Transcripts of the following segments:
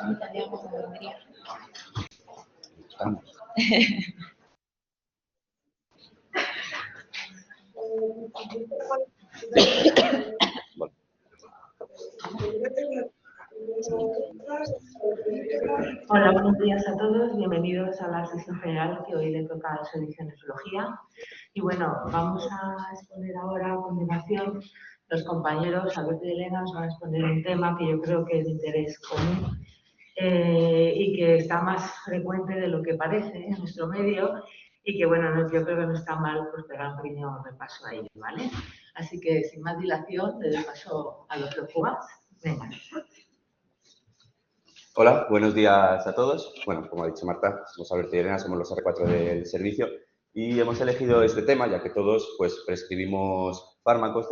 no entendíamos dónde venía. Hola, buenos días a todos. Bienvenidos a la sesión general que hoy le toca al Servicio de Nefrología. Y bueno, vamos a exponer ahora a continuación los compañeros Alberto y Elena nos van a exponer un tema que yo creo que es de interés común y que está más frecuente de lo que parece en nuestro medio y que, bueno, yo creo que no está mal pues pegar un pequeño repaso a ello, ¿vale? Así que, sin más dilación, le doy paso a los locubas. Venga. Hola, buenos días a todos. Bueno, como ha dicho Marta, somos Alberto y Elena, somos los R4 del servicio y hemos elegido este tema ya que todos pues prescribimos fármacos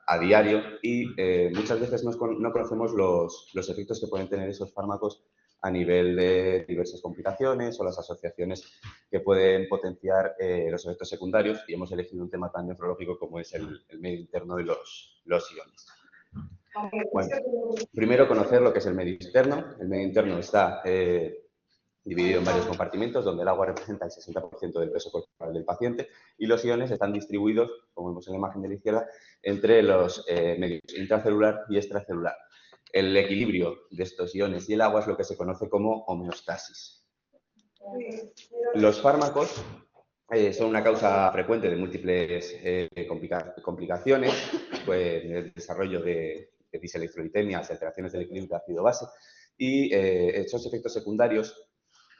a diario y muchas veces no conocemos los efectos que pueden tener esos fármacos a nivel de diversas complicaciones o las asociaciones que pueden potenciar los efectos secundarios y hemos elegido un tema tan nefrológico como es el medio interno y los iones. Bueno, primero conocer lo que es el medio interno. El medio interno está dividido en varios compartimentos, donde el agua representa el 60% del peso corporal del paciente y los iones están distribuidos, como vemos en la imagen de la izquierda, entre los medios intracelular y extracelular. El equilibrio de estos iones y el agua es lo que se conoce como homeostasis. Los fármacos son una causa frecuente de múltiples complicaciones, pues, en el desarrollo de diselectrolitemias, alteraciones del equilibrio de ácido-base, y estos efectos secundarios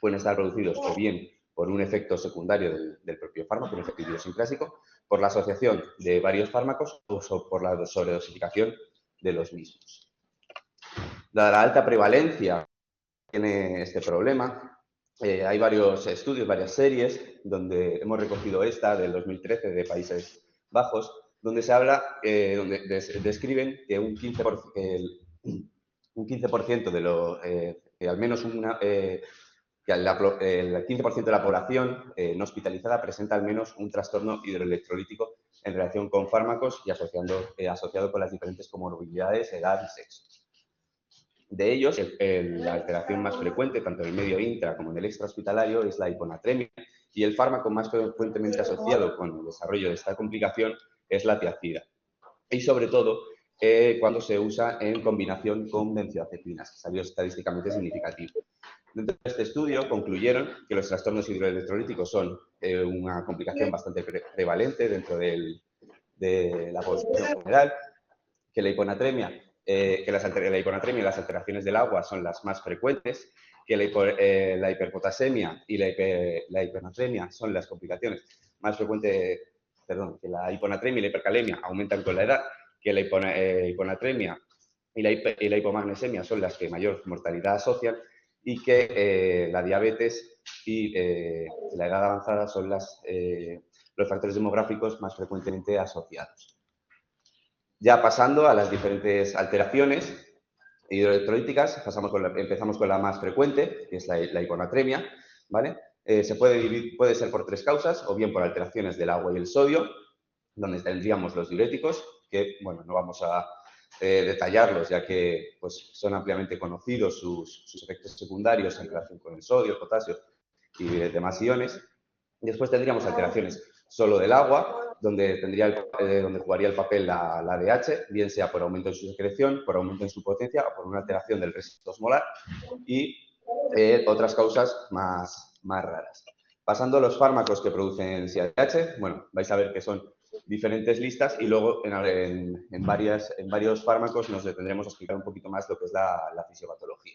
pueden estar producidos o bien por un efecto secundario del propio fármaco, un efecto idiosincrásico, por la asociación de varios fármacos o por la sobredosificación de los mismos. Dada la alta prevalencia que tiene este problema, hay varios estudios, varias series, donde hemos recogido esta del 2013 de Países Bajos, donde se habla, donde describen que un 15% de lo, que al menos que el 15% de la población no hospitalizada presenta al menos un trastorno hidroelectrolítico en relación con fármacos y asociado con las diferentes comorbilidades, edad y sexo. De ellos, la alteración más frecuente, tanto en el medio intra como en el extrahospitalario, es la hiponatremia y el fármaco más frecuentemente asociado con el desarrollo de esta complicación es la tiazida. Y sobre todo, cuando se usa en combinación con benzodiazepinas, que salió estadísticamente significativo. Dentro de este estudio concluyeron que los trastornos hidroelectrolíticos son una complicación bastante prevalente dentro de la población general, que la hiponatremia y las alteraciones del agua son las más frecuentes, que la hiperpotasemia y la hipernatremia son las complicaciones más frecuentes, que la hiponatremia y la hipercalemia aumentan con la edad, que la hiponatremia y la hipomagnesemia son las que mayor mortalidad asocian y que la diabetes y la edad avanzada son los factores demográficos más frecuentemente asociados. Ya pasando a las diferentes alteraciones hidroelectrolíticas, empezamos con la más frecuente, que es la hiponatremia, ¿vale? Puede ser por tres causas, o bien por alteraciones del agua y el sodio, donde tendríamos los diuréticos, que, bueno, no vamos a detallarlos, ya que pues, son ampliamente conocidos sus efectos secundarios en relación con el sodio, el potasio y demás iones. Después tendríamos alteraciones solo del agua, donde jugaría el papel la ADH, bien sea por aumento en su secreción, por aumento en su potencia o por una alteración del residuo osmolar y otras causas más raras. Pasando a los fármacos que producen CADH, bueno, vais a ver que son diferentes listas y luego en varios fármacos nos detendremos a explicar un poquito más lo que es la fisiopatología.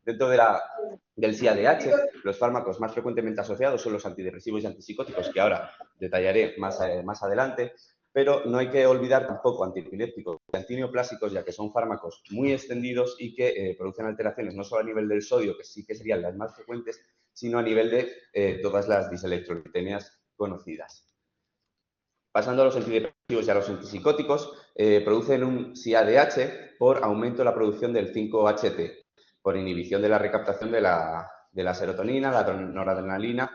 Dentro del CADH, los fármacos más frecuentemente asociados son los antidepresivos y antipsicóticos, que ahora detallaré más adelante, pero no hay que olvidar tampoco antiepilépticos y antineoplásicos, ya que son fármacos muy extendidos y que producen alteraciones no solo a nivel del sodio, que sí que serían las más frecuentes, sino a nivel de todas las diselectrolitemias conocidas. Pasando a los antidepresivos y a los antipsicóticos, producen un CADH por aumento de la producción del 5-HT, por inhibición de la recaptación de la serotonina, la noradrenalina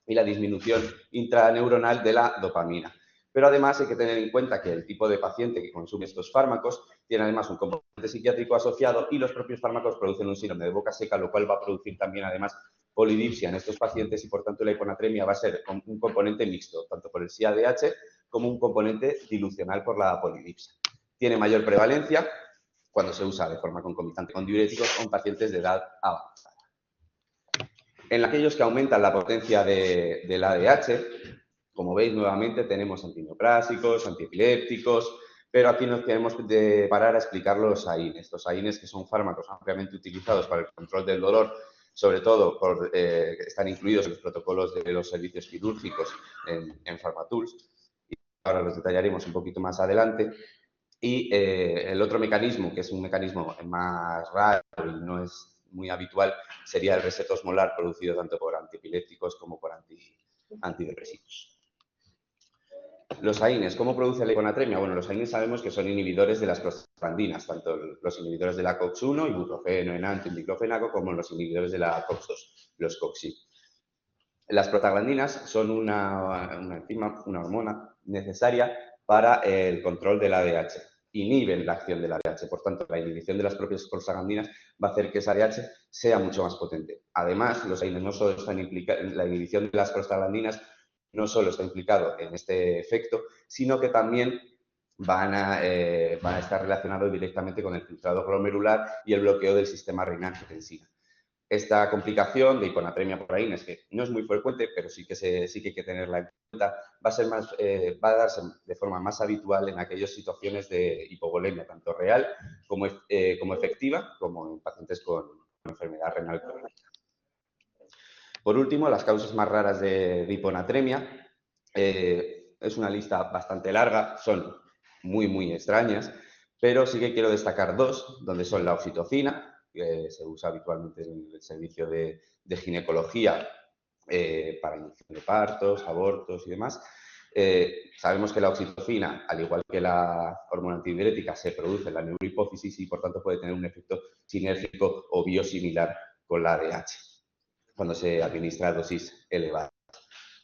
y la disminución intraneuronal de la dopamina. Pero además hay que tener en cuenta que el tipo de paciente que consume estos fármacos tiene además un componente psiquiátrico asociado y los propios fármacos producen un síndrome de boca seca, lo cual va a producir también además polidipsia en estos pacientes y por tanto la hiponatremia va a ser un componente mixto, tanto por el SIADH como un componente dilucional por la polidipsia. Tiene mayor prevalencia cuando se usa de forma concomitante con diuréticos o en pacientes de edad avanzada. En aquellos que aumentan la potencia del ADH, como veis, nuevamente tenemos antineoplásicos, antiepilépticos, pero aquí nos tenemos de parar a explicar los AINES. Los AINES, que son fármacos ampliamente utilizados para el control del dolor, sobre todo por están incluidos en los protocolos de los servicios quirúrgicos en Pharmatools, y ahora los detallaremos un poquito más adelante. Y el otro mecanismo, que es un mecanismo más raro y no es muy habitual, sería el reset osmolar producido tanto por antiepilépticos como por antidepresivos. Los AINES, ¿cómo produce la hiponatremia? Bueno, los AINES sabemos que son inhibidores de las prostaglandinas, tanto los inhibidores de la COX-1, ibuprofeno, enantio, diclofenaco, como los inhibidores de la COX-2, los COX-I. Las prostaglandinas son una enzima, una hormona necesaria para el control del ADH. Inhiben la acción del ADH, por tanto, la inhibición de las propias prostaglandinas va a hacer que ese ADH sea mucho más potente. Además, los AINES no solo están implicados en la inhibición de las prostaglandinas, no solo está implicado en este efecto, sino que también van a estar relacionados directamente con el filtrado glomerular y el bloqueo del sistema renina-angiotensina. Esta complicación de hiponatremia por AINES, que no es muy frecuente, pero sí que hay que tenerla en cuenta, va a darse de forma más habitual en aquellas situaciones de hipovolemia, tanto real como efectiva, como en pacientes con enfermedad renal crónica. Por último, las causas más raras de hiponatremia. Es una lista bastante larga, son muy extrañas, pero sí que quiero destacar dos, donde son la oxitocina, que se usa habitualmente en el servicio de ginecología para inducción de partos, abortos y demás. Sabemos que la oxitocina, al igual que la hormona antidiurética, se produce en la neurohipófisis y por tanto puede tener un efecto sinérgico o biosimilar con la ADH cuando se administra a dosis elevadas.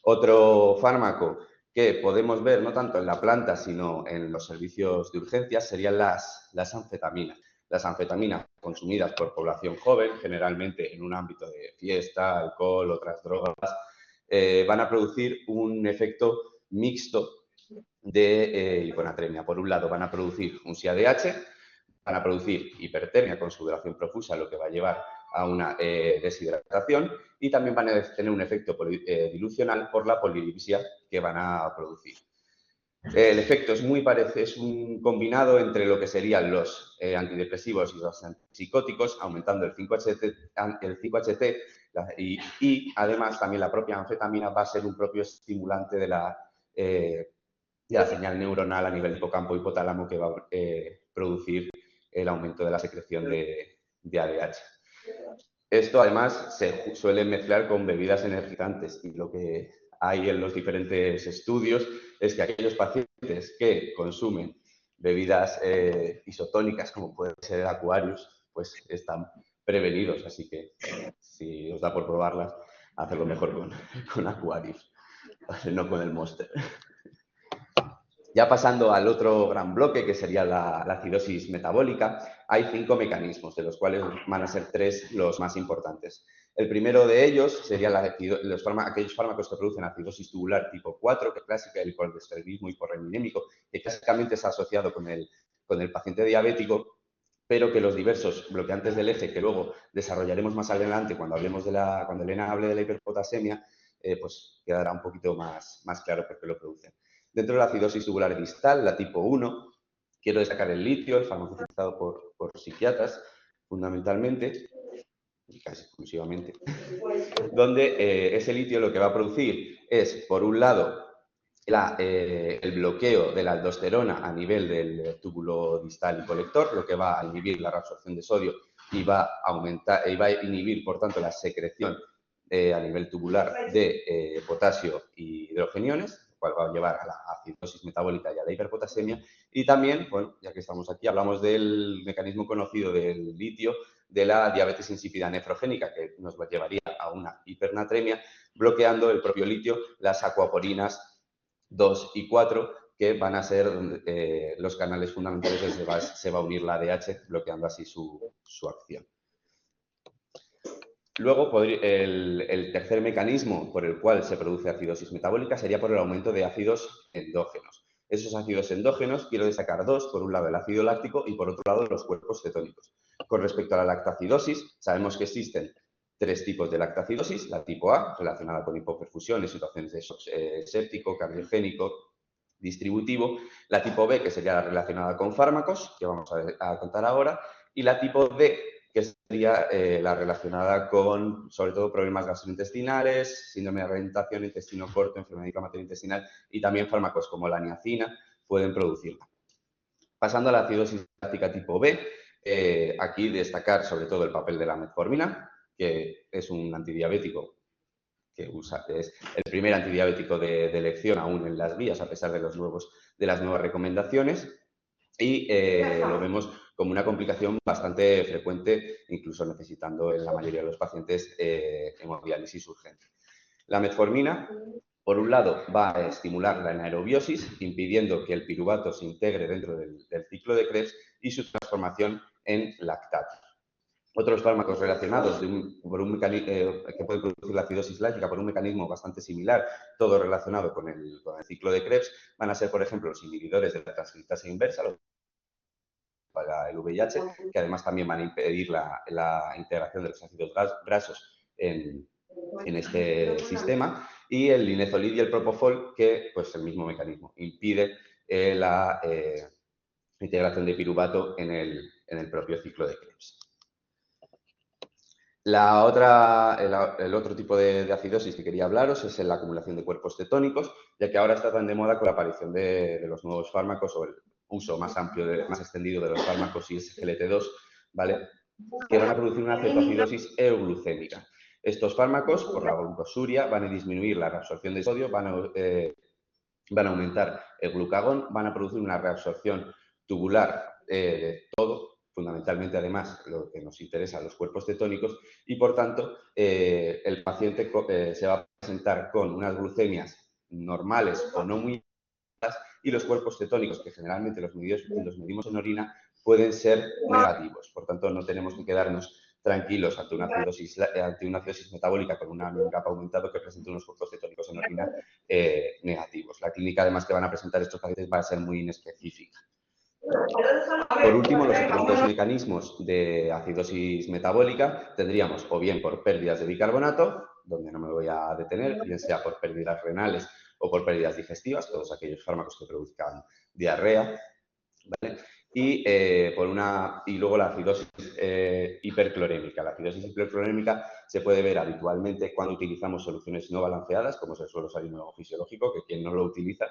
Otro fármaco que podemos ver no tanto en la planta, sino en los servicios de urgencias, serían las anfetaminas. Las anfetaminas consumidas por población joven, generalmente en un ámbito de fiesta, alcohol, otras drogas, van a producir un efecto mixto de hiponatremia. Por un lado, van a producir un SIADH, van a producir hipertermia con sudoración profusa, lo que va a llevar a una deshidratación y también van a tener un efecto dilucional por la polidipsia que van a producir. El efecto es muy parecido, es un combinado entre lo que serían los antidepresivos y los antipsicóticos, aumentando el 5-HT y además también la propia anfetamina va a ser un propio estimulante de la señal neuronal a nivel hipocampo hipotálamo que va a producir el aumento de la secreción de ADH. Esto además se suele mezclar con bebidas energizantes y lo que hay en los diferentes estudios es que aquellos pacientes que consumen bebidas isotónicas como puede ser el Aquarius, pues están prevenidos, así que si os da por probarlas, hacerlo mejor con Aquarius, no con el Monster. Ya pasando al otro gran bloque, que sería la acidosis metabólica, hay 5 mecanismos, de los cuales van a ser 3 los más importantes. El primero de ellos serían aquellos fármacos que producen acidosis tubular tipo 4, que es clásica del colesterolismo hiporreninémico, que clásicamente está asociado con el paciente diabético, pero que los diversos bloqueantes del eje, que luego desarrollaremos más adelante cuando Elena hable de la hiperpotasemia, pues quedará un poquito más claro por qué lo producen. Dentro de la acidosis tubular distal, la tipo 1, quiero destacar el litio, el fármaco utilizado por psiquiatras, fundamentalmente, y casi exclusivamente, donde ese litio lo que va a producir es, por un lado, el bloqueo de la aldosterona a nivel del túbulo distal y colector, lo que va a inhibir la reabsorción de sodio y va a inhibir, por tanto, la secreción a nivel tubular de potasio y hidrogeniones, lo cual va a llevar a la acidosis metabólica y a la hiperpotasemia. Y también, bueno, ya que estamos aquí, hablamos del mecanismo conocido del litio, de la diabetes insípida nefrogénica, que nos llevaría a una hipernatremia, bloqueando el propio litio las acuaporinas 2 y 4, que van a ser los canales fundamentales donde se va a unir la ADH, bloqueando así su acción. Luego, el tercer mecanismo por el cual se produce acidosis metabólica sería por el aumento de ácidos endógenos. Esos ácidos endógenos quiero destacar dos, por un lado el ácido láctico y por otro lado los cuerpos cetónicos. Con respecto a la lactacidosis, sabemos que existen tres tipos de lactacidosis. La tipo A, relacionada con hipoperfusión en situaciones de shock séptico, cardiogénico, distributivo. La tipo B, que sería la relacionada con fármacos, que vamos a contar ahora. Y la tipo D, que sería la relacionada con, sobre todo, problemas gastrointestinales, síndrome de rehabilitación, intestino corto, enfermedad inflamatoria intestinal y también fármacos como la niacina pueden producirla. Pasando a la acidosis láctica tipo B, aquí destacar sobre todo el papel de la metformina, que es un antidiabético que es el primer antidiabético de elección aún en las guías, a pesar de las nuevas recomendaciones. Y lo vemos como una complicación bastante frecuente, incluso necesitando en la mayoría de los pacientes hemodiálisis urgente. La metformina, por un lado, va a estimular la anaerobiosis, impidiendo que el piruvato se integre dentro del ciclo de Krebs y su transformación en lactato. Otros fármacos relacionados que pueden producir la acidosis láctica por un mecanismo bastante similar, todo relacionado con el ciclo de Krebs, van a ser, por ejemplo, los inhibidores de la transcriptasa inversa, para el VIH, que además también van a impedir la integración de los ácidos grasos en este sistema, y el linezolid y el propofol, que, pues, el mismo mecanismo, impide la integración de piruvato en el propio ciclo de Krebs. El otro tipo de acidosis que quería hablaros es la acumulación de cuerpos cetónicos, ya que ahora está tan de moda con la aparición de los nuevos fármacos o el uso más amplio, más extendido de los fármacos y SGLT2, ¿vale?, que van a producir una cetoacidosis euglucémica. Estos fármacos, por la glucosuria, van a disminuir la reabsorción de sodio, van a aumentar el glucagón, van a producir una reabsorción tubular de todo, fundamentalmente, además, lo que nos interesa, los cuerpos cetónicos, y, por tanto, el paciente se va a presentar con unas glucemias normales o no muy altas, y los cuerpos cetónicos, que generalmente los medimos en orina, pueden ser negativos. Por tanto, no tenemos que quedarnos tranquilos ante una acidosis metabólica con un aminoCAP aumentado que presente unos cuerpos cetónicos en orina negativos. La clínica, además, que van a presentar estos pacientes va a ser muy inespecífica. Por último, los otros dos mecanismos de acidosis metabólica tendríamos o bien por pérdidas de bicarbonato, donde no me voy a detener, bien sea por pérdidas renales o por pérdidas digestivas, todos aquellos fármacos que produzcan diarrea, ¿vale? Y luego la acidosis hiperclorémica. La acidosis hiperclorémica se puede ver habitualmente cuando utilizamos soluciones no balanceadas, como es el suero salino fisiológico, que quien no lo utiliza,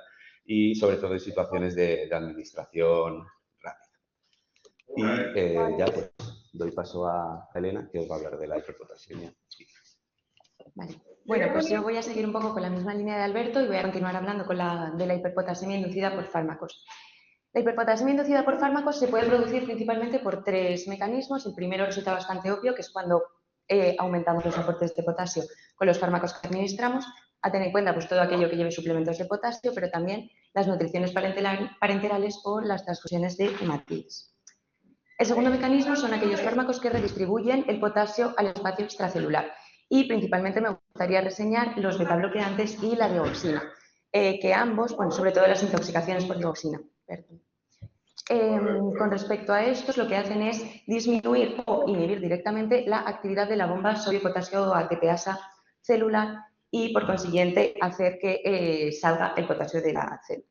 y sobre todo en situaciones de administración rápida. Y ya pues doy paso a Elena, que os va a hablar de la hiperpotasemia. Vale. Bueno, pues yo voy a seguir un poco con la misma línea de Alberto y voy a continuar hablando de la hiperpotasemia inducida por fármacos. La hiperpotasemia inducida por fármacos se puede producir principalmente por tres mecanismos. El primero resulta bastante obvio, que es cuando aumentamos los aportes de potasio con los fármacos que administramos, a tener en cuenta pues todo aquello que lleve suplementos de potasio, pero también las nutriciones parenterales o las transfusiones de hematinas. El segundo mecanismo son aquellos fármacos que redistribuyen el potasio al espacio extracelular, y principalmente me gustaría reseñar los betabloqueantes y la digoxina, que ambos, bueno, sobre todo las intoxicaciones por digoxina. Con respecto a estos, lo que hacen es disminuir o inhibir directamente la actividad de la bomba sodio-potasio ATPasa celular y, por consiguiente, hacer que salga el potasio de la célula.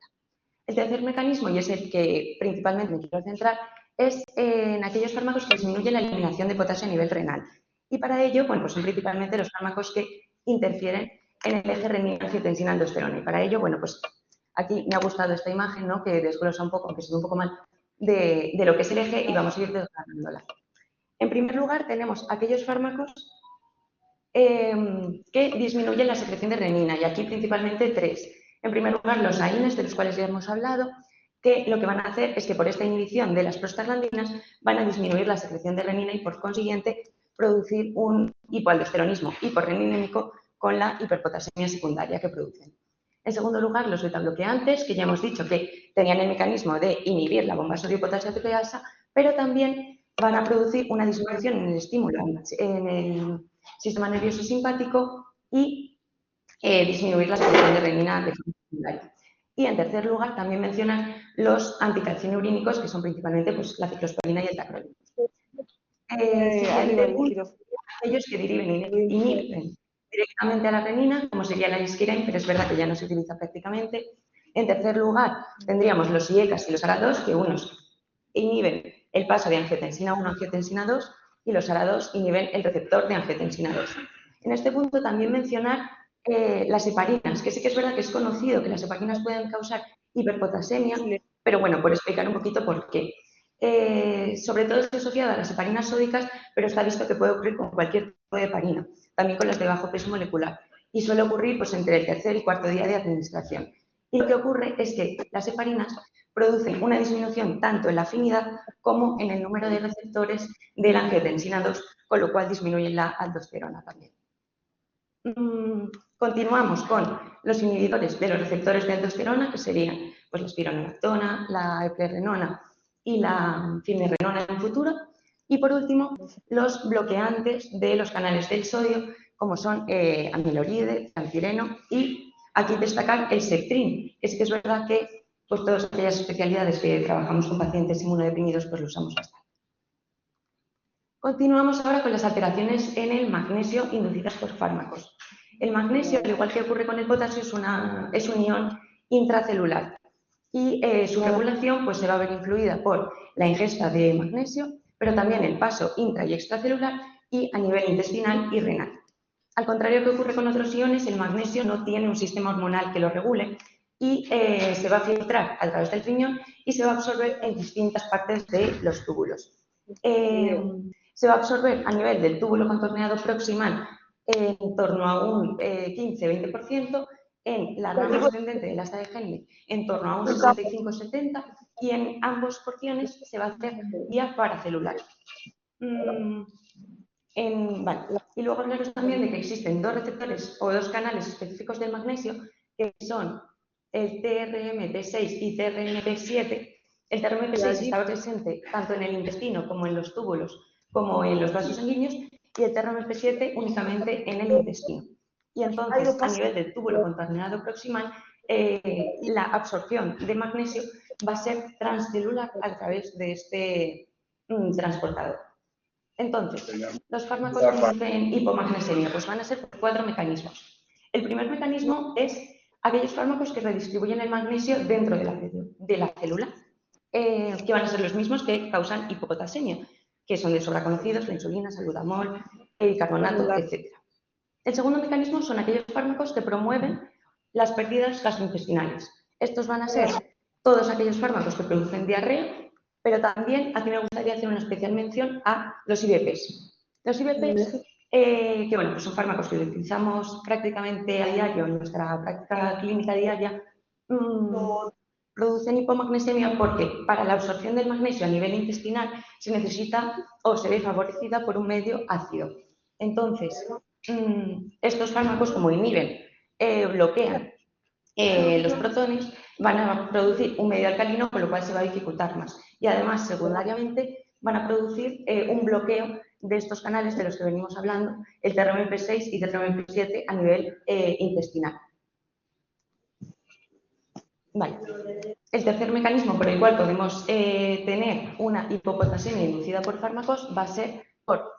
El tercer mecanismo, y es el que principalmente me quiero centrar, es en aquellos fármacos que disminuyen la eliminación de potasio a nivel renal. Y para ello, bueno, pues son principalmente los fármacos que interfieren en el eje renina-angiotensina-aldosterona. Y para ello, bueno, pues aquí me ha gustado esta imagen, ¿no?, que desglosa un poco, aunque se ve un poco mal, de lo que es el eje, y vamos a ir desgranándola. En primer lugar, tenemos aquellos fármacos que disminuyen la secreción de renina, y aquí principalmente tres. En primer lugar, los AINES, de los cuales ya hemos hablado, que lo que van a hacer es que por esta inhibición de las prostaglandinas van a disminuir la secreción de renina y, por consiguiente, producir un hipoaldosteronismo hiporreninémico con la hiperpotasemia secundaria que producen. En segundo lugar, los betabloqueantes, que ya hemos dicho que tenían el mecanismo de inhibir la bomba sodio-potasio ATPasa, pero también van a producir una disminución en el estímulo en el sistema nervioso simpático y disminuir la secreción de renina de forma secundaria. Y en tercer lugar, también mencionar los anticalcinurínicos, que son principalmente pues, la ciclosporina y el tacrolimus. Siguiente punto, aquellos que inhiben directamente a la renina, como sería la isquirem, pero es verdad que ya no se utiliza prácticamente. En tercer lugar, tendríamos los IECAS y los ARA2, que unos inhiben el paso de angiotensina 1 a angiotensina 2 y los ARA2 inhiben el receptor de angiotensina 2. En este punto también mencionar las heparinas, que sí que es verdad que es conocido que las heparinas pueden causar hiperpotasemia, pero bueno, por explicar un poquito por qué. Sobre todo está asociada a las heparinas sódicas, pero está visto que puede ocurrir con cualquier tipo de heparina, también con las de bajo peso molecular, y suele ocurrir pues, entre el tercer y cuarto día de administración. Y lo que ocurre es que las heparinas producen una disminución tanto en la afinidad como en el número de receptores de la angiotensina 2, con lo cual disminuyen la aldosterona también. Continuamos con los inhibidores de los receptores de aldosterona, que serían pues, la espironolactona, la eplerenona y la finerenona en un futuro. Y por último, los bloqueantes de los canales del sodio, como son amiloride, campireno y aquí destacar el Septrin, que sí que es verdad que pues, todas aquellas especialidades que trabajamos con pacientes inmunodeprimidos pues lo usamos bastante. Continuamos ahora con las alteraciones en el magnesio inducidas por fármacos. El magnesio, al igual que ocurre con el potasio, es un ion intracelular y su regulación pues, se va a ver influida por la ingesta de magnesio, pero también el paso intra y extracelular y a nivel intestinal y renal. Al contrario que ocurre con otros iones, el magnesio no tiene un sistema hormonal que lo regule y se va a filtrar a través del riñón y se va a absorber en distintas partes de los túbulos. Se va a absorber a nivel del túbulo contorneado proximal en torno a un 15-20%, en la rama ascendente de la asta de Henle en torno a un 65-70% y en ambas porciones se va a hacer vía paracelular. Vale. Y luego hablaros también de que existen dos receptores o dos canales específicos del magnesio, que son el TRMP6 y TRMP7. El TRMP6 está presente tanto en el intestino como en los túbulos, como en los vasos sanguíneos, y el TRMP7 únicamente en el intestino. Y entonces, a nivel del túbulo contaminado proximal, la absorción de magnesio va a ser transcelular a través de este transportador. Entonces, los fármacos que producen hipomagnesemia pues van a ser por 4 mecanismos. El primer mecanismo es aquellos fármacos que redistribuyen el magnesio dentro de la célula, que van a ser los mismos que causan hipopotasemia, que son de sobra conocidos, la insulina, salbutamol, el carbonato, etc. El segundo mecanismo son aquellos fármacos que promueven las pérdidas gastrointestinales. Estos van a ser todos aquellos fármacos que producen diarrea, pero también aquí me gustaría hacer una especial mención a los IBPs. Los IBPs, que bueno, pues son fármacos que utilizamos prácticamente a diario en nuestra práctica clínica diaria, producen hipomagnesemia porque para la absorción del magnesio a nivel intestinal se necesita o se ve favorecida por un medio ácido. Entonces, estos fármacos, como inhiben, bloquean los protones, van a producir un medio alcalino, con lo cual se va a dificultar más. Y además, secundariamente, van a producir un bloqueo de estos canales de los que venimos hablando, el TRMP6 y TRMP7 a nivel intestinal. Vale. El tercer mecanismo por el cual podemos tener una hipopotasemia inducida por fármacos va a ser por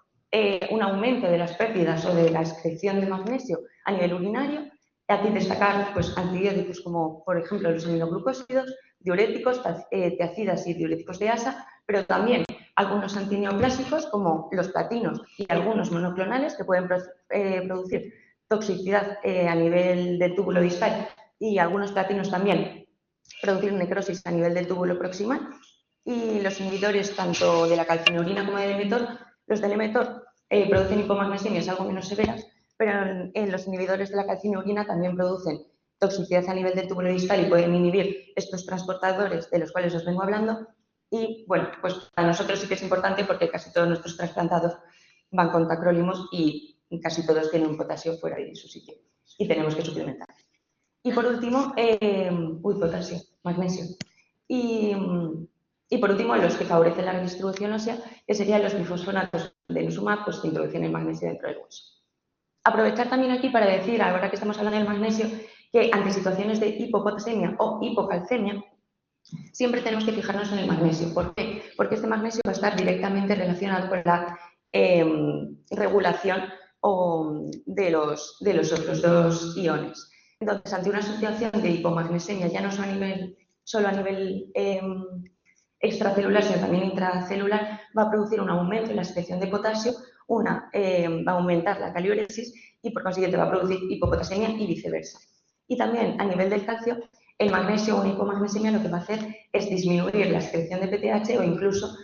un aumento de las pérdidas o de la excreción de magnesio a nivel urinario. Aquí destacar pues, antibióticos como, por ejemplo, los aminoglucósidos, diuréticos, tiacidas y diuréticos de asa, pero también algunos antineoplásicos como los platinos y algunos monoclonales que pueden producir toxicidad a nivel del túbulo distal y algunos platinos también producir necrosis a nivel del túbulo proximal. Y los inhibidores tanto de la calcinurina como del mTOR, los del mTOR producen hipomagnesiemias algo menos severas, pero en los inhibidores de la calcinurina también producen toxicidad a nivel del túbulo distal y pueden inhibir estos transportadores de los cuales os vengo hablando. Y bueno, pues para nosotros sí que es importante porque casi todos nuestros trasplantados van con tacrolimus y casi todos tienen un potasio fuera de su sitio y tenemos que suplementar. Y por último, potasio, magnesio. Y por último, los que favorecen la redistribución ósea, que serían los bifosfonatos de denosumab, pues que introducen el magnesio dentro del hueso. Aprovechar también aquí para decir, ahora que estamos hablando del magnesio, que ante situaciones de hipopotasemia o hipocalcemia, siempre tenemos que fijarnos en el magnesio. ¿Por qué? Porque este magnesio va a estar directamente relacionado con la regulación de los otros dos iones. Entonces, ante una situación de hipomagnesemia, ya no solo a nivel extracelular, sino también intracelular, va a producir un aumento en la secreción de potasio, va a aumentar la caliuresis y por consiguiente va a producir hipopotasemia y viceversa. Y también a nivel del calcio, el magnesio o una hipomagnesemia lo que va a hacer es disminuir la secreción de PTH o incluso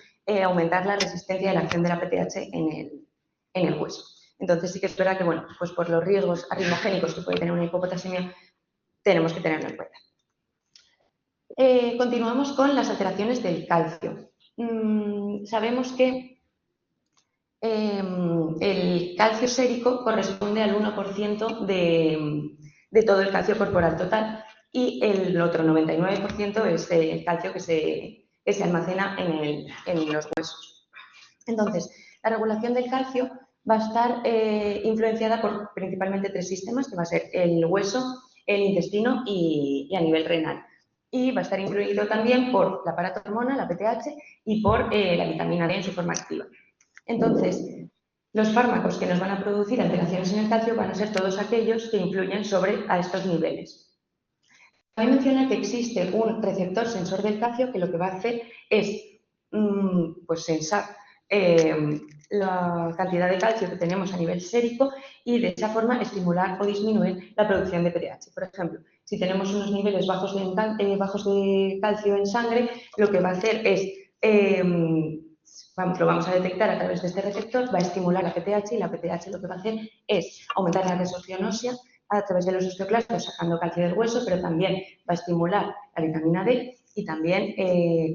aumentar la resistencia de la acción de la PTH en el hueso. Entonces sí que es verdad que, bueno, pues por los riesgos arritmogénicos que puede tener una hipopotasemia, tenemos que tenerlo en cuenta. Continuamos con las alteraciones del calcio. Sabemos que el calcio sérico corresponde al 1% de todo el calcio corporal total y el otro 99% es el calcio que se almacena en los huesos. Entonces, la regulación del calcio va a estar influenciada por principalmente 3 sistemas, que va a ser el hueso, el intestino y a nivel renal. Y va a estar influido también por la paratormona, la PTH, y por la vitamina D en su forma activa. Entonces, los fármacos que nos van a producir alteraciones en el calcio van a ser todos aquellos que influyen sobre a estos niveles. Cabe mencionar que existe un receptor sensor del calcio que lo que va a hacer es pues sensar la cantidad de calcio que tenemos a nivel sérico y de esa forma estimular o disminuir la producción de PTH. Por ejemplo, si tenemos unos niveles bajos de calcio en sangre, lo que va a hacer es, lo vamos a detectar a través de este receptor, va a estimular la PTH y la PTH lo que va a hacer es aumentar la resorción ósea a través de los osteoclastos sacando calcio del hueso, pero también va a estimular la vitamina D y también,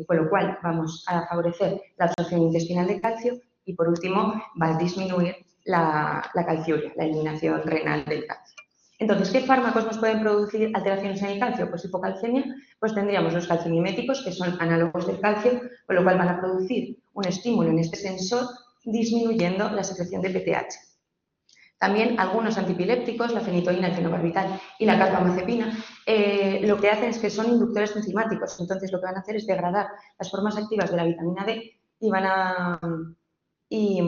con lo cual vamos a favorecer la absorción intestinal de calcio y, por último, va a disminuir la calciuria, la eliminación renal del calcio. Entonces, ¿qué fármacos nos pueden producir alteraciones en el calcio? Pues hipocalcemia, pues tendríamos los calcimiméticos, que son análogos del calcio, con lo cual van a producir un estímulo en este sensor, disminuyendo la secreción de PTH. También algunos antipilépticos, la fenitoína, el fenobarbital y la carbamazepina, lo que hacen es que son inductores enzimáticos. Entonces, lo que van a hacer es degradar las formas activas de la vitamina D y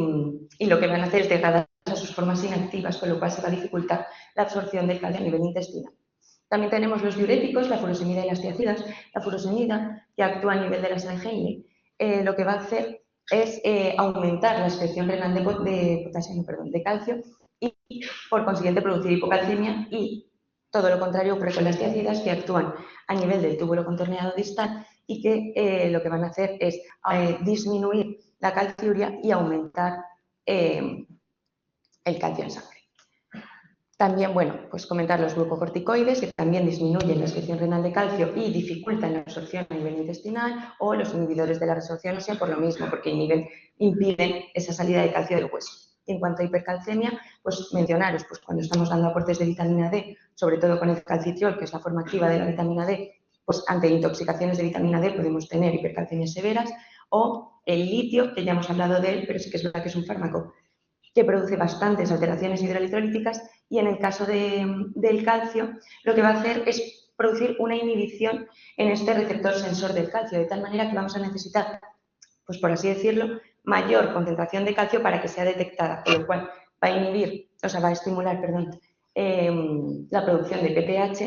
lo que van a hacer es degradar a sus formas inactivas, con lo cual se va a dificultar la absorción del calcio a nivel intestinal. También tenemos los diuréticos, la furosemida y las tiacidas. La furosemida, que actúa a nivel de la sal Henle, lo que va a hacer es aumentar la excreción renal de calcio y, por consiguiente, producir hipocalcemia y todo lo contrario ocurre con las tiacidas, que actúan a nivel del túbulo contorneado distal y que lo que van a hacer es disminuir la calciuria y aumentar el calcio en sangre. También, bueno, pues comentar los glucocorticoides, que también disminuyen la excreción renal de calcio y dificultan la absorción a nivel intestinal, o los inhibidores de la resorción ósea por lo mismo, porque impiden esa salida de calcio del hueso. En cuanto a hipercalcemia, pues mencionaros, pues cuando estamos dando aportes de vitamina D, sobre todo con el calcitriol, que es la forma activa de la vitamina D, pues ante intoxicaciones de vitamina D podemos tener hipercalcemias severas, o el litio, que ya hemos hablado de él, pero sí que es verdad que es un fármaco que produce bastantes alteraciones hidroelectrolíticas y en el caso del calcio lo que va a hacer es producir una inhibición en este receptor sensor del calcio, de tal manera que vamos a necesitar, pues por así decirlo, mayor concentración de calcio para que sea detectada, con lo cual va a estimular, la producción de PTH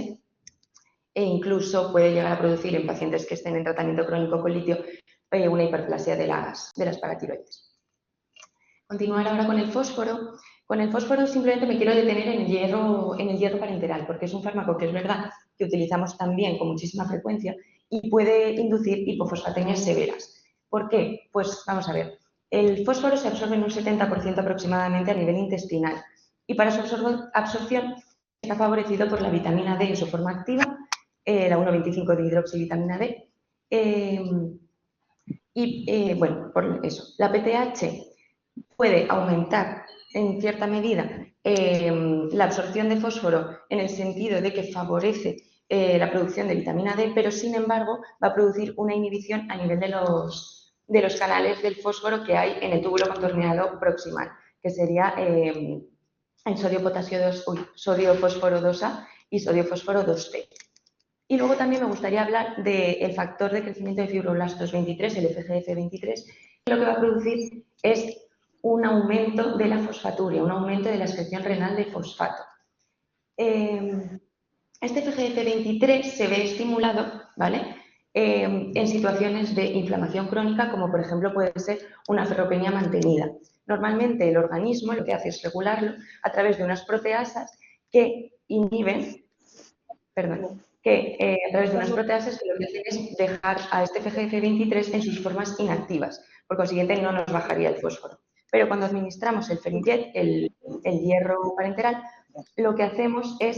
e incluso puede llegar a producir en pacientes que estén en tratamiento crónico con litio una hiperplasia de las paratiroides. Continuar ahora con el fósforo. Con el fósforo simplemente me quiero detener en el hierro parenteral, porque es un fármaco que es verdad que utilizamos también con muchísima frecuencia y puede inducir hipofosfatemias severas. ¿Por qué? Pues vamos a ver. El fósforo se absorbe en un 70% aproximadamente a nivel intestinal y para su absorción está favorecido por la vitamina D en su forma activa, la 1,25 de hidroxivitamina D. Bueno, por eso, la PTH puede aumentar en cierta medida la absorción de fósforo en el sentido de que favorece la producción de vitamina D, pero sin embargo va a producir una inhibición a nivel de los canales del fósforo que hay en el túbulo contorneado proximal, que sería el sodio-fósforo 2A y sodio-fósforo 2P. Y luego también me gustaría hablar del factor de crecimiento de fibroblastos 23, el FGF23, que lo que va a producir es un aumento de la fosfaturia, un aumento de la excreción renal de fosfato. Este FGF23 se ve estimulado, ¿vale?, en situaciones de inflamación crónica, como por ejemplo puede ser una ferropenia mantenida. Normalmente el organismo lo que hace es regularlo a través de unas proteasas que inhiben, a través de unas proteasas que lo que hacen es dejar a este FGF23 en sus formas inactivas. Por consiguiente, no nos bajaría el fósforo. Pero cuando administramos el Ferinject, el hierro parenteral, lo que hacemos es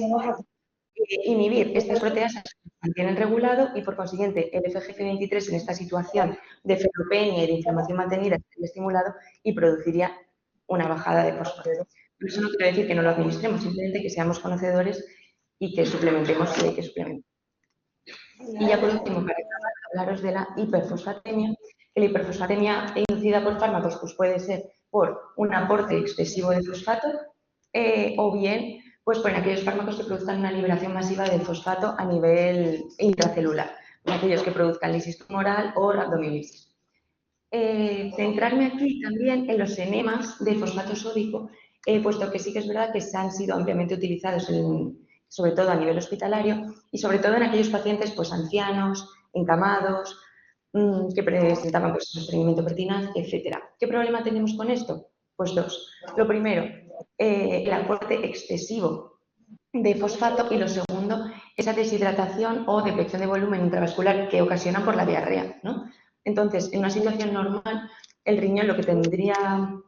inhibir estas proteasas que se mantienen regulado y, por consiguiente, el FGF23 en esta situación de ferropenia y de inflamación mantenida estaría estimulado y produciría una bajada de fósforo. Por eso no quiero decir que no lo administremos, simplemente que seamos conocedores y que suplementemos si hay que suplementar. Y ya por último, para acabar, hablaros de la hiperfosfatemia. La hiperfosfatemia inducida por fármacos pues puede ser por un aporte excesivo de fosfato o bien pues por aquellos fármacos que produzcan una liberación masiva del fosfato a nivel intracelular, aquellos que produzcan lisis tumoral o rhabdomyolysis. Centrarme aquí también en los enemas de fosfato sódico, puesto que sí que es verdad que se han sido ampliamente utilizados sobre todo a nivel hospitalario y sobre todo en aquellos pacientes pues ancianos, encamados, que presentaban pues estreñimiento pertinaz, etc. ¿Qué problema tenemos con esto? Pues dos. Lo primero, el aporte excesivo de fosfato y lo segundo, esa deshidratación o deplección de volumen intravascular que ocasionan por la diarrea, ¿no? Entonces, en una situación normal, el riñón lo que tendería a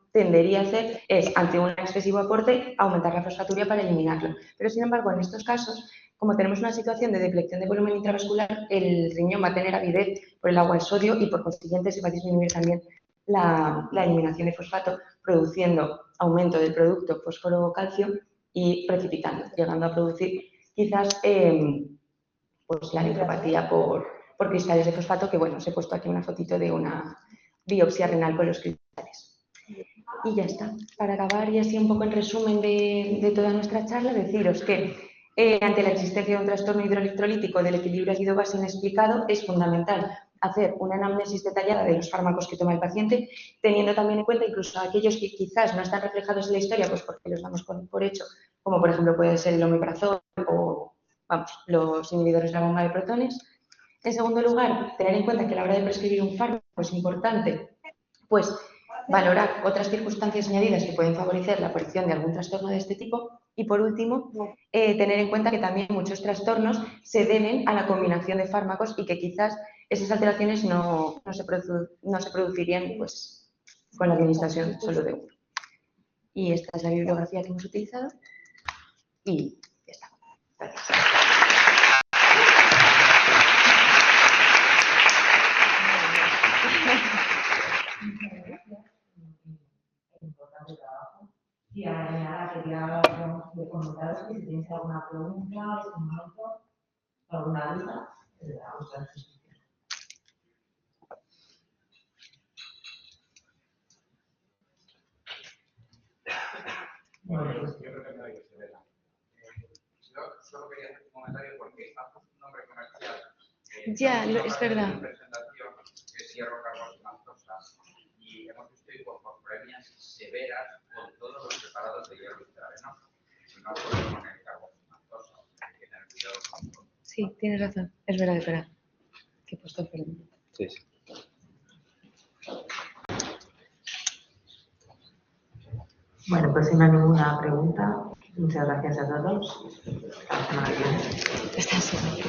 hacer es, ante un excesivo aporte, aumentar la fosfaturia para eliminarlo. Pero, sin embargo, en estos casos, como tenemos una situación de deplección de volumen intravascular, el riñón va a tener avidez por el agua al sodio y, por consiguiente, se va a disminuir también la eliminación de fosfato, produciendo aumento del producto fósforo-calcio y precipitando, llegando a producir quizás pues la nefropatía por cristales de fosfato, que bueno, os he puesto aquí una fotito de una biopsia renal con los cristales. Y ya está. Para acabar y así un poco en resumen de toda nuestra charla, deciros que ante la existencia de un trastorno hidroelectrolítico del equilibrio ácido-base inexplicado, es fundamental hacer una anamnesis detallada de los fármacos que toma el paciente, teniendo también en cuenta incluso aquellos que quizás no están reflejados en la historia, pues porque los damos por hecho, como por ejemplo puede ser el omeprazol o los inhibidores de la bomba de protones. En segundo lugar, tener en cuenta que a la hora de prescribir un fármaco es importante pues valorar otras circunstancias añadidas que pueden favorecer la aparición de algún trastorno de este tipo. Y por último, tener en cuenta que también muchos trastornos se deben a la combinación de fármacos y que quizás esas alteraciones no se producirían pues, con la administración solo de uno. Y esta es la bibliografía que hemos utilizado y ya está. Gracias. Y ahora quería comentaros que si tenéis alguna pregunta en este momento, alguna duda, a vuestra disposición. Bueno, pues yo creo que no hay que se vela. Yo solo quería hacer un comentario porque ha puesto un nombre comercial. Ya, es verdad. En presentación que es hierro carboxilatosa y hemos visto hipofosforemias severas con todos los preparados de hierro intravenoso. No podemos con el carboxilatosa, hay que tener cuidado con todo. Sí, tienes razón. Es verdad. Que he puesto perdón. Sí, sí. Bueno, pues si no hay ninguna pregunta, muchas gracias a todos. Hasta la semana que viene. Estás bien.